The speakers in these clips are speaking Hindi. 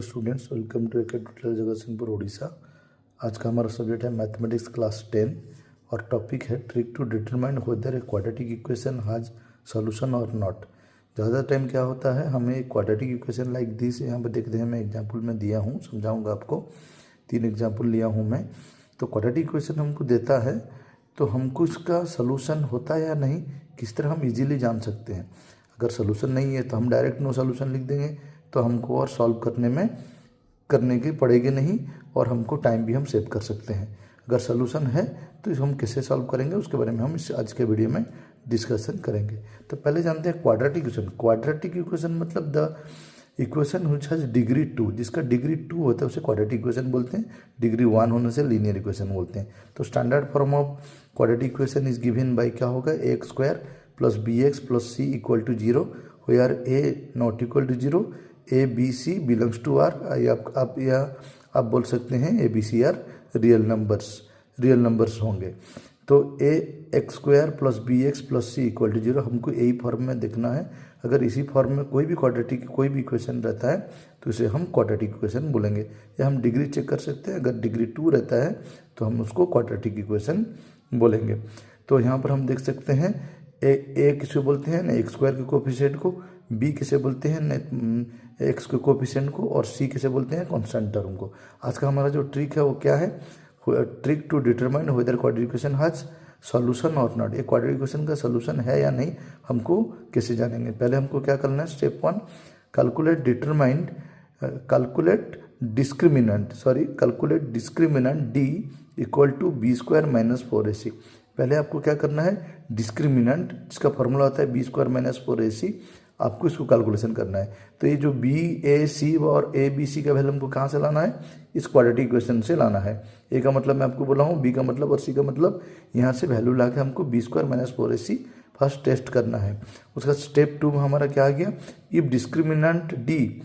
Students, welcome to AK tutorial Jagatsinghpur Orissa. आज का हमारा सब्जेक्ट है मैथमेटिक्स क्लास 10 और टॉपिक है trick to determine whether a quadratic equation has solution और नॉट। ज़्यादा टाइम क्या होता है, हमें एक क्वाड्रेटिक इक्वेशन लाइक दिस यहाँ पर देखते हैं, मैं एग्जाम्पल में दिया हूँ, समझाऊँगा आपको। 3 एग्जाम्पल लिया हूँ मैं। तो क्वाड्रेटिक इक्वेशन हमको देता है तो हमको इसका सोल्यूशन होता है या नहीं, किस तरह हम इजीली जान सकते हैं। अगर सोल्यूशन नहीं है तो हम डायरेक्ट नो सोल्यूशन लिख देंगे, तो हमको और सॉल्व करने की पड़ेगी नहीं और हमको टाइम भी हम सेव कर सकते हैं। अगर सोल्यूशन है तो हम कैसे सॉल्व करेंगे उसके बारे में हम इस आज के वीडियो में डिस्कशन करेंगे। तो पहले जानते हैं क्वाड्रेटिक इक्वेशन। क्वाड्रेटिक इक्वेशन मतलब the equation which has degree 2, जिसका डिग्री 2 होता है उसे क्वाड्रेटिक इक्वेशन बोलते हैं। डिग्री 1 होने से लीनियर इक्वेशन बोलते हैं। तो standard form of quadratic equation is given by क्या होगा, x square plus b x plus c equal to 0 where a not equal to 0, a b c belongs to R. आप बोल सकते हैं a b c are real numbers होंगे। तो a x square plus b x plus c equal to 0 हमको यही फॉर्म में देखना है। अगर इसी फॉर्म में कोई भी इक्वेशन रहता है तो इसे हम क्वाड्रेटिक इक्वेशन बोलेंगे, या हम डिग्री चेक कर सकते हैं। अगर डिग्री 2 रहता है तो हम उसको क्वाड्रेटिक इक्वेशन बोलेंगे। तो यहाँ पर हम देख सकते हैं ए किसे बोलते हैं ना एक्स स्क्वायर के कोफिशिएंट को, बी किसे बोलते हैं ना एक्स के कोफिशिएंट को, और सी किसे बोलते हैं कांस्टेंट टर्म को। आज का हमारा जो ट्रिक है वो क्या है, trick to determine whether quadratic equation has solution और नॉट। ये क्वाड्रेटिक इक्वेशन का सॉल्यूशन है या नहीं हमको कैसे जानेंगे। पहले हमको क्या करना है, step 1 calculate discriminant D equal to B square minus 4ac। पहले आपको क्या करना है, डिस्क्रिमिनेंट जिसका फॉर्मूला होता है बी स्क्वायर माइनस 4ac, आपको इसको कैलकुलेशन करना है। तो ये जो बी ए सी और ए बी सी का वैल्यू हमको कहाँ से लाना है, इस क्वाड्रेटिक इक्वेशन से लाना है। ए का मतलब मैं आपको बोला हूँ, बी का मतलब और सी का मतलब, यहाँ से वैल्यू ला के हमको B square minus 4ac first test करना है। उसका स्टेप 2 में हमारा क्या आ गया, if discriminant D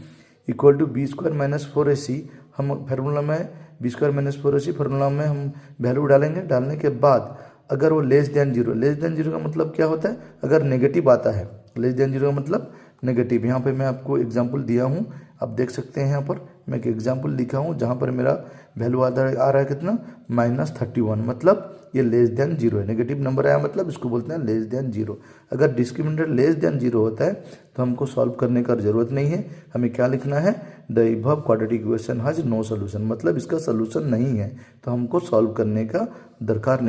equal to B square minus 4ac, हम फार्मूला में B square minus 4ac formula में हम वैल्यू डालेंगे। डालने के बाद अगर वो लेस देन जीरो का मतलब क्या होता है, अगर नेगेटिव आता है, लेस देन जीरो का मतलब नेगेटिव। यहाँ पे मैं आपको एग्जांपल दिया हूँ, आप देख सकते हैं। यहाँ पर मैं एक एग्जांपल लिखा हूँ जहाँ पर मेरा वैल्यू आ रहा है कितना, -31, मतलब ये लेस देन जीरो है। नेगेटिव नंबर आया मतलब इसको बोलते हैं लेस देन जीरो। अगर डिस्क्रिमिनेंट लेस देन जीरो होता है तो हमको सॉल्व करने का जरूरत नहीं है। हमें क्या लिखना है, the above quadratic equation has no solution, मतलब इसका सोल्यूशन नहीं है तो हमको सॉल्व करने का दरकार नहीं।